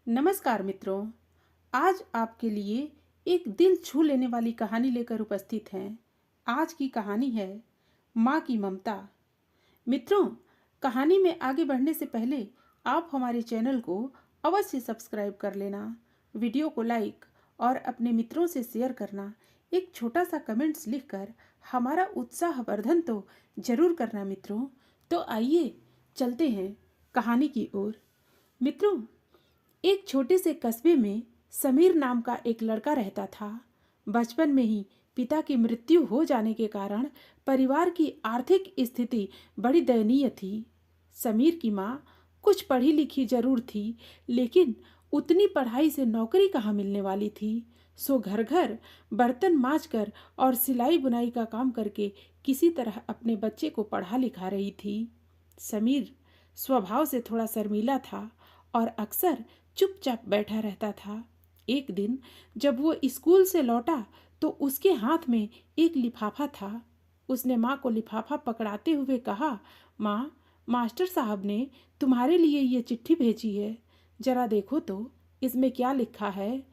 नमस्कार मित्रों। आज आपके लिए एक दिल छू लेने वाली कहानी लेकर उपस्थित हैं। आज की कहानी है माँ की ममता। मित्रों, कहानी में आगे बढ़ने से पहले आप हमारे चैनल को अवश्य सब्सक्राइब कर लेना, वीडियो को लाइक और अपने मित्रों से शेयर करना, एक छोटा सा कमेंट्स लिखकर हमारा उत्साहवर्धन तो जरूर करना मित्रों। तो आइए चलते हैं कहानी की ओर। मित्रों, एक छोटे से कस्बे में समीर नाम का एक लड़का रहता था। बचपन में ही पिता की मृत्यु हो जाने के कारण परिवार की आर्थिक स्थिति बड़ी दयनीय थी। समीर की माँ कुछ पढ़ी लिखी जरूर थी, लेकिन उतनी पढ़ाई से नौकरी कहाँ मिलने वाली थी। सो घर घर बर्तन मांजकर और सिलाई बुनाई का काम करके किसी तरह अपने बच्चे को पढ़ा लिखा रही थी। समीर स्वभाव से थोड़ा शर्मीला था और अक्सर चुपचाप बैठा रहता था। एक दिन जब वो स्कूल से लौटा तो उसके हाथ में एक लिफाफा था। उसने माँ को लिफाफा पकड़ाते हुए कहा, माँ, मास्टर साहब ने तुम्हारे लिए ये चिट्ठी भेजी है, जरा देखो तो इसमें क्या लिखा है।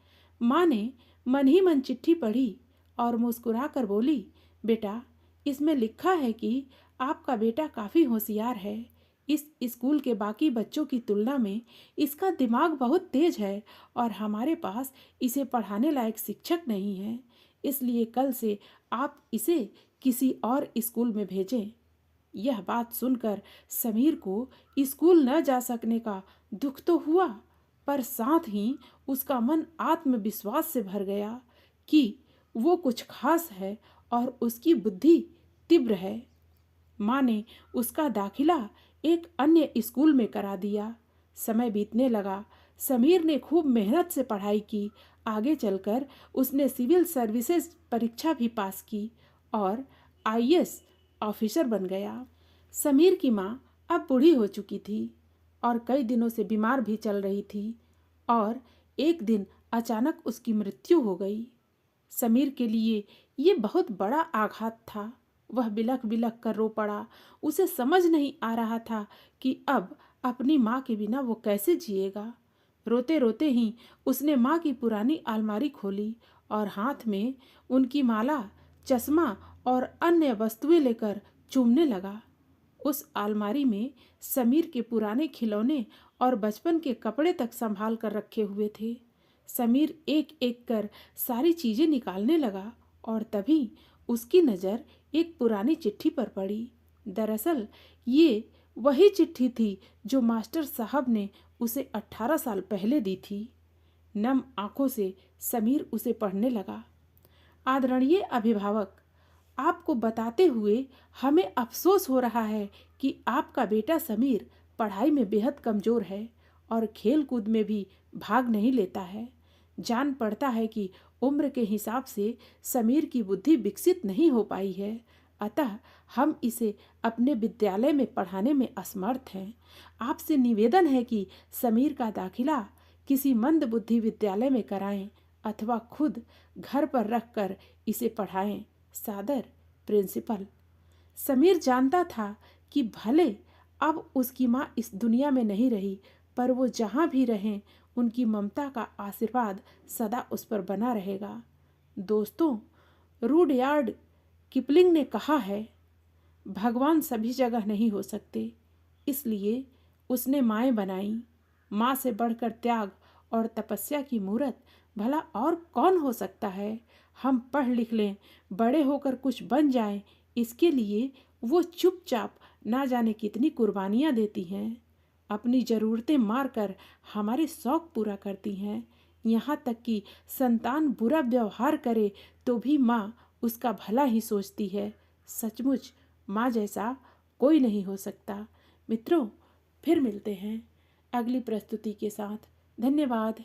माँ ने मन ही मन चिट्ठी पढ़ी और मुस्कुरा कर बोली, बेटा, इसमें लिखा है कि आपका बेटा काफ़ी होशियार है। इस स्कूल के बाकी बच्चों की तुलना में इसका दिमाग बहुत तेज है और हमारे पास इसे पढ़ाने लायक शिक्षक नहीं है, इसलिए कल से आप इसे किसी और स्कूल में भेजें। यह बात सुनकर समीर को स्कूल न जा सकने का दुख तो हुआ, पर साथ ही उसका मन आत्मविश्वास से भर गया कि वो कुछ खास है और उसकी बुद्धि तीव्र है। माँ ने उसका दाखिला एक अन्य स्कूल में करा दिया। समय बीतने लगा। समीर ने खूब मेहनत से पढ़ाई की। आगे चलकर उसने सिविल सर्विसेज परीक्षा भी पास की और आईएएस ऑफिसर बन गया। समीर की माँ अब बूढ़ी हो चुकी थी और कई दिनों से बीमार भी चल रही थी और एक दिन अचानक उसकी मृत्यु हो गई। समीर के लिए ये बहुत बड़ा आघात था। वह बिलख बिलख कर रो पड़ा। उसे समझ नहीं आ रहा था कि अब अपनी माँ के बिना वो कैसे जिएगा। रोते रोते ही उसने माँ की पुरानी अलमारी खोली और हाथ में उनकी माला, चश्मा और अन्य वस्तुएं लेकर चूमने लगा। उस अलमारी में समीर के पुराने खिलौने और बचपन के कपड़े तक संभाल कर रखे हुए थे। समीर एक एक कर सारी चीजें निकालने लगा और तभी उसकी नज़र एक पुरानी चिट्ठी पर पड़ी। दरअसल ये वही चिट्ठी थी जो मास्टर साहब ने उसे 18 साल पहले दी थी। नम आंखों से समीर उसे पढ़ने लगा। आदरणीय अभिभावक, आपको बताते हुए हमें अफसोस हो रहा है कि आपका बेटा समीर पढ़ाई में बेहद कमज़ोर है और खेल कूद में भी भाग नहीं लेता है। जान पड़ता है कि उम्र के हिसाब से समीर की बुद्धि विकसित नहीं हो पाई है, अतः हम इसे अपने विद्यालय में पढ़ाने में असमर्थ हैं। आपसे निवेदन है कि समीर का दाखिला किसी मंद बुद्धि विद्यालय में कराएं अथवा खुद घर पर रखकर इसे पढ़ाएं। सादर, प्रिंसिपल। समीर जानता था कि भले अब उसकी माँ इस दुनिया में नहीं रही, पर वो जहाँ भी रहें उनकी ममता का आशीर्वाद सदा उस पर बना रहेगा। दोस्तों, रूडयार्ड किपलिंग ने कहा है, भगवान सभी जगह नहीं हो सकते, इसलिए उसने माएँ बनाई। माँ से बढ़कर त्याग और तपस्या की मूरत भला और कौन हो सकता है। हम पढ़ लिख लें, बड़े होकर कुछ बन जाएं, इसके लिए वो चुपचाप ना जाने कितनी कुर्बानियाँ देती हैं। अपनी ज़रूरतें मार कर हमारे शौक़ पूरा करती हैं। यहाँ तक कि संतान बुरा व्यवहार करे तो भी माँ उसका भला ही सोचती है। सचमुच माँ जैसा कोई नहीं हो सकता। मित्रों, फिर मिलते हैं अगली प्रस्तुति के साथ। धन्यवाद।